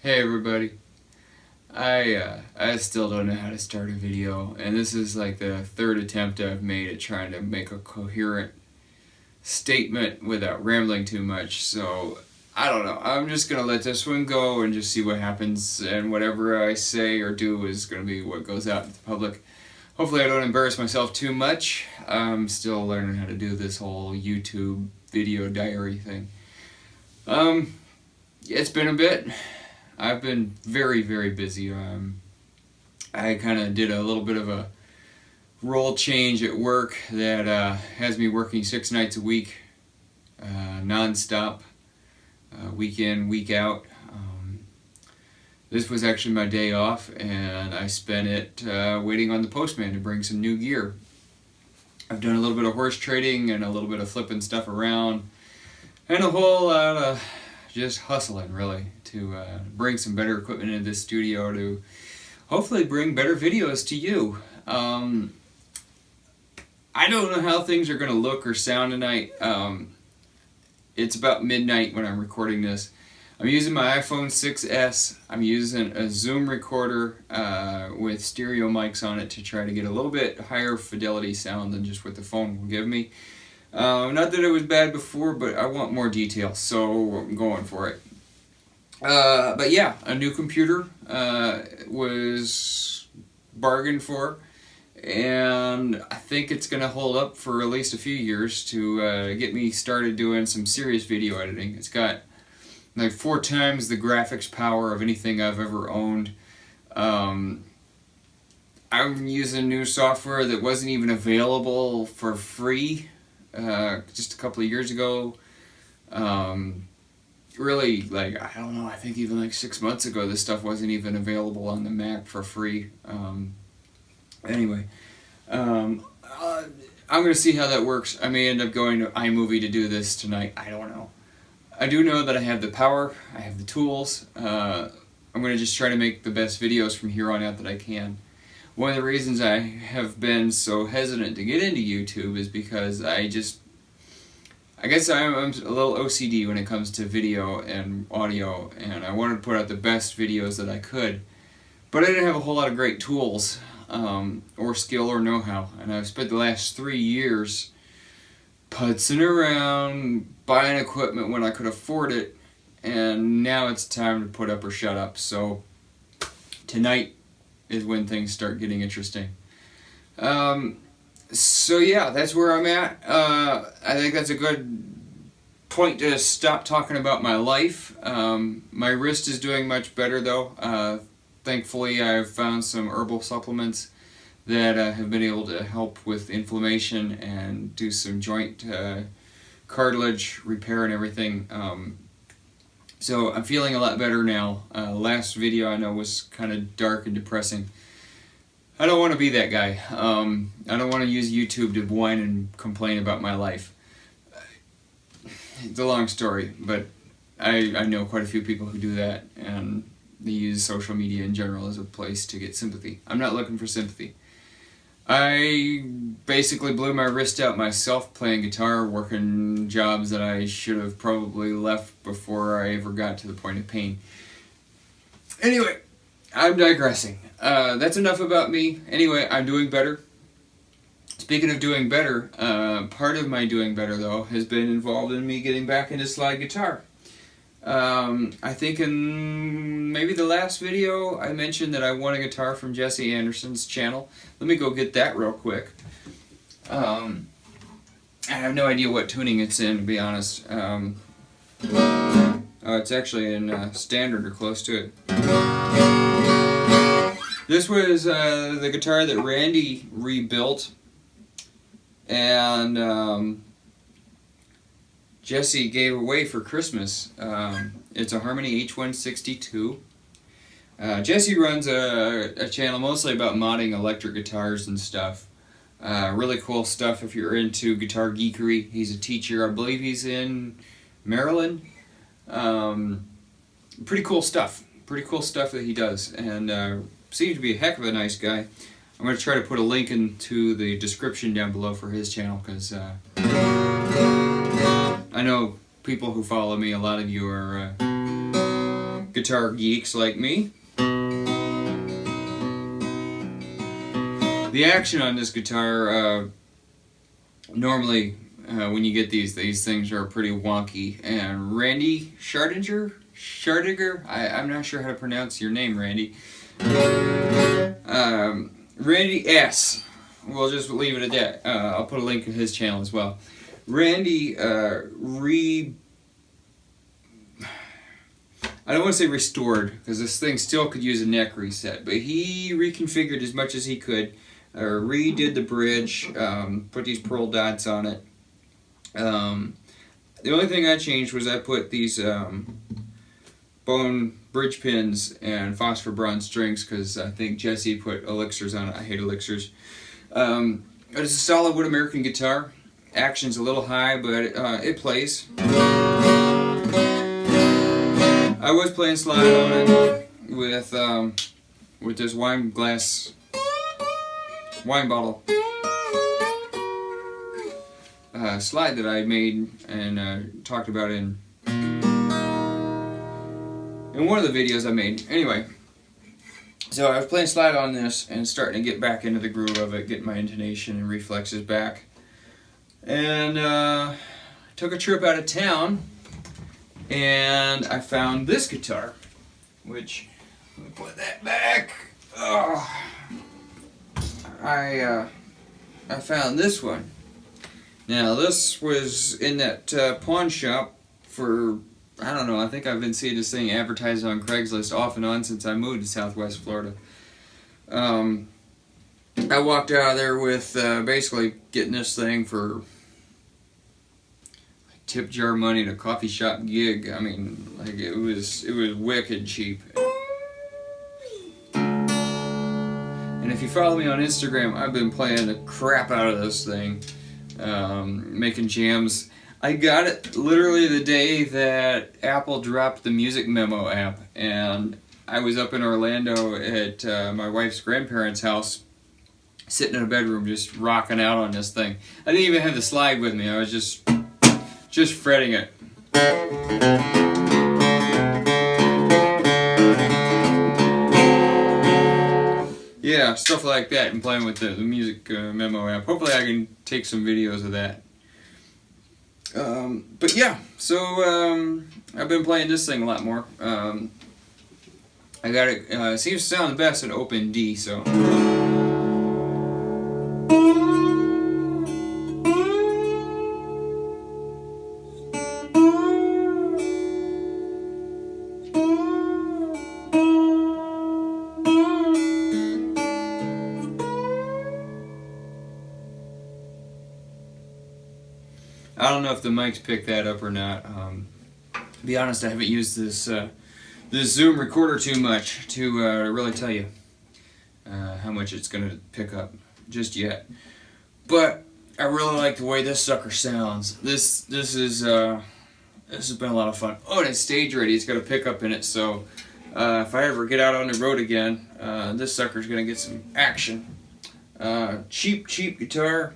Hey everybody, I still don't know how to start a video, and this is like the third attempt I've made at trying to make a coherent statement without rambling too much, so I don't know. I'm just gonna let this one go and just see what happens, and whatever I say or do is gonna be what goes out to the public. Hopefully I don't embarrass myself too much. I'm still learning how to do this whole YouTube video diary thing. It's been a bit. I've been very, very busy. I kind of did a little bit of a role change at work that has me working 6 nights a week, non-stop, week in, week out. This was actually my day off, and I spent it waiting on the postman to bring some new gear. I've done a little bit of horse trading and a little bit of flipping stuff around, and a whole lot of just hustling, really, to bring some better equipment into this studio to hopefully bring better videos to you. I don't know how things are going to look or sound tonight. It's about midnight when I'm recording this. I'm using my iPhone 6S. I'm using a Zoom recorder with stereo mics on it to try to get a little bit higher fidelity sound than just what the phone will give me. Not that it was bad before, but I want more detail, so I'm going for it. But yeah, a new computer was bargained for, and I think it's going to hold up for at least a few years to get me started doing some serious video editing. It's got like 4 times the graphics power of anything I've ever owned. I'm using new software that wasn't even available for free just a couple of years ago. Really, like, I don't know, I think even like 6 months ago this stuff wasn't even available on the Mac for free. Anyway, I'm going to see how that works. I may end up going to iMovie to do this tonight. I don't know. I do know that I have the power, I have the tools. I'm going to just try to make the best videos from here on out that I can. One of the reasons I have been so hesitant to get into YouTube is because I guess I'm a little OCD when it comes to video and audio, and I wanted to put out the best videos that I could. But I didn't have a whole lot of great tools, or skill or know-how, and I've spent the last 3 years putzing around, buying equipment when I could afford it, and now it's time to put up or shut up. So tonight is when things start getting interesting. So yeah, that's where I'm at. I think that's a good point to stop talking about my life. My wrist is doing much better though. Thankfully I've found some herbal supplements that have been able to help with inflammation and do some joint cartilage repair and everything. So I'm feeling a lot better now. Last video I know was kind of dark and depressing. I don't want to be that guy. I don't want to use YouTube to whine and complain about my life. It's a long story, but I know quite a few people who do that, and they use social media in general as a place to get sympathy. I'm not looking for sympathy. I basically blew my wrist out myself playing guitar, working jobs that I should have probably left before I ever got to the point of pain. Anyway, I'm digressing. That's enough about me. Anyway, I'm doing better. Speaking of doing better, part of my doing better, though, has been involved in me getting back into slide guitar. I think in maybe the last video I mentioned that I won a guitar from Jesse Anderson's channel. Let me go get that real quick. I have no idea what tuning it's in, to be honest. It's actually in standard or close to it. This was the guitar that Randy rebuilt, and Jesse gave away for Christmas. It's a Harmony H162. Jesse runs a channel mostly about modding electric guitars and stuff. Really cool stuff if you're into guitar geekery. He's a teacher. I believe he's in Maryland. Pretty cool stuff. Pretty cool stuff that he does. And seems to be a heck of a nice guy. I'm going to try to put a link into the description down below for his channel, because I know people who follow me, a lot of you are guitar geeks like me. The action on this guitar, normally when you get these things are pretty wonky. And Randy Schartiger, I'm not sure how to pronounce your name, Randy. Randy S. We'll just leave it at that. I'll put a link to his channel as well. Randy I don't want to say restored, because this thing still could use a neck reset, but he reconfigured as much as he could, redid the bridge, put these pearl dots on it. The only thing I changed was I put these bone bridge pins and phosphor bronze strings, because I think Jesse put elixirs on it. I hate elixirs. It's a solid wood American guitar. Action's a little high, but it plays. I was playing slide on it with this wine bottle slide that I made and talked about in one of the videos I made. Anyway, so I was playing slide on this and starting to get back into the groove of it, getting my intonation and reflexes back. And took a trip out of town, and I found this guitar, which, let me put that back. Oh, I found this one. Now this was in that pawn shop for, I don't know, I think I've been seeing this thing advertised on Craigslist off and on since I moved to Southwest Florida. I walked out of there with basically getting this thing for like tip jar money at a coffee shop gig. I mean, like it was wicked cheap. And if you follow me on Instagram, I've been playing the crap out of this thing, making jams. I got it literally the day that Apple dropped the Music Memo app, and I was up in Orlando at my wife's grandparents' house, sitting in a bedroom just rocking out on this thing. I didn't even have the slide with me. I was just fretting it. Yeah, stuff like that, and playing with the Music Memo app. Hopefully I can take some videos of that. But yeah, so I've been playing this thing a lot more. I got it, seems to sound the best in open D, so. I don't know if the mics pick that up or not. To be honest, I haven't used this Zoom recorder too much to really tell you how much it's going to pick up just yet. But I really like the way this sucker sounds. This has been a lot of fun. Oh, and it's stage ready. It's got a pickup in it, so if I ever get out on the road again, this sucker's going to get some action. Cheap guitar.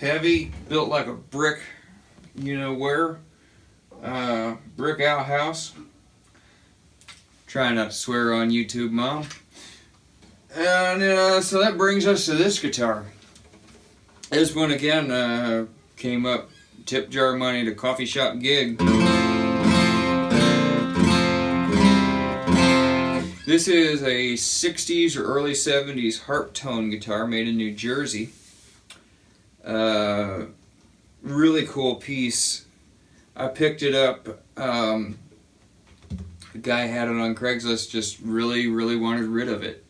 Heavy, built like a brick, you know where, brick outhouse. Trying not to swear on YouTube, Mom. And so that brings us to this guitar. This one again came up, tip jar money to coffee shop gig. This is a 60s or early 70s harp tone guitar made in New Jersey. Really cool piece. I picked it up. The guy had it on Craigslist, just really wanted rid of it.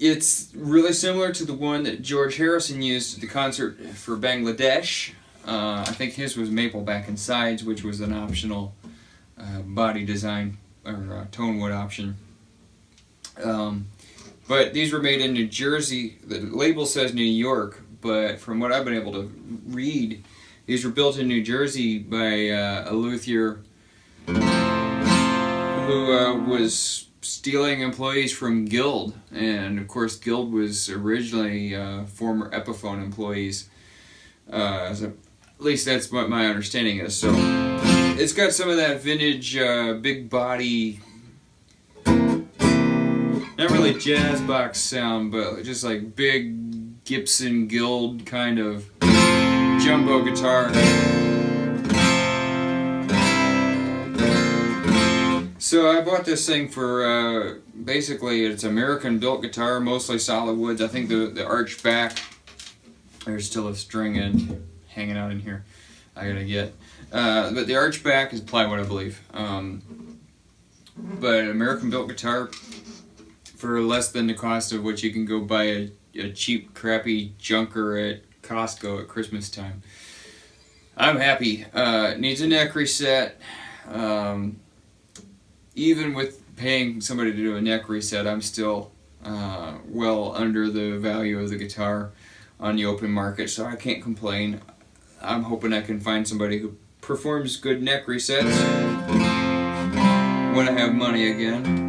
It's really similar to the one that George Harrison used at the concert for Bangladesh. I think his was maple back and sides, which was an optional body design or tone wood option. But these were made in New Jersey. The label says New York, but from what I've been able to read, these were built in New Jersey by a luthier who was stealing employees from Guild. And of course Guild was originally former Epiphone employees. At least that's what my understanding is. So It's got some of that vintage big body, not really jazz box sound, but just like big Gibson Guild kind of jumbo guitar. So I bought this thing for, basically it's American built guitar, mostly solid woods. I think the arch back, there's still a string end hanging out in here I gotta get. But the arch back is plywood, I believe. But American built guitar for less than the cost of what you can go buy a cheap crappy junker at Costco at Christmas time. I'm happy. It needs a neck reset. Even with paying somebody to do a neck reset, I'm still well under the value of the guitar on the open market, so I can't complain. I'm hoping I can find somebody who performs good neck resets when I have money again.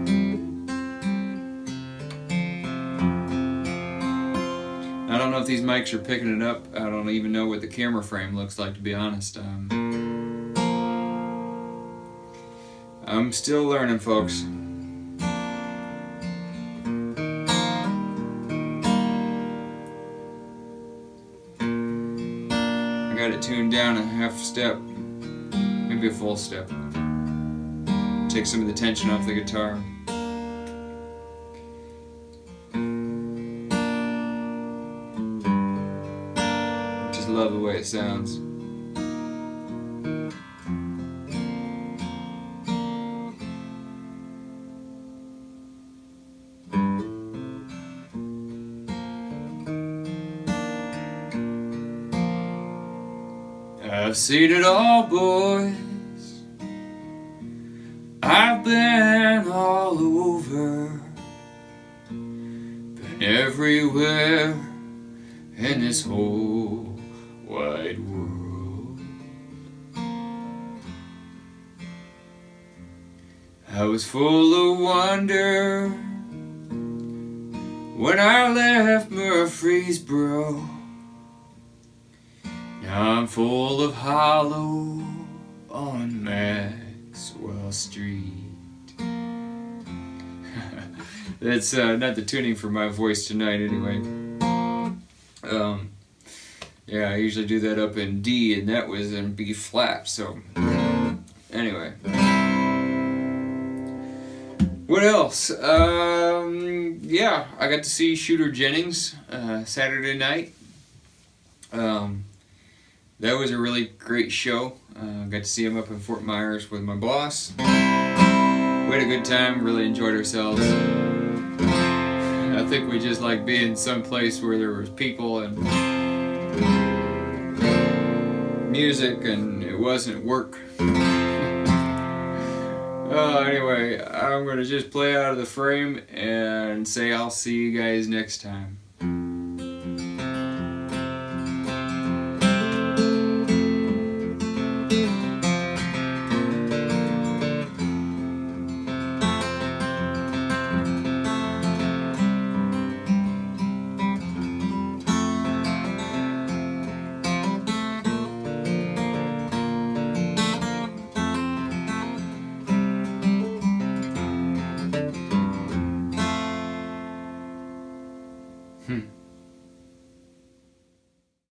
I don't know if these mics are picking it up. I don't even know what the camera frame looks like, to be honest. I'm still learning, folks. I got it tuned down a half step, maybe a full step. Take some of the tension off the guitar. Just love the way it sounds. I've seen it all, boys. I've been all over, been everywhere in this whole wide world. I was full of wonder when I left Murfreesboro. Now I'm full of hollow on Maxwell Street. That's not the tuning for my voice tonight anyway. Yeah, I usually do that up in D, and that was in B flat, so anyway. What else? Yeah, I got to see Shooter Jennings Saturday night. That was a really great show. Got to see him up in Fort Myers with my boss. We had a good time, really enjoyed ourselves. I think we just like being someplace where there was people and music and it wasn't work. Anyway, I'm going to just play out of the frame and say I'll see you guys next time.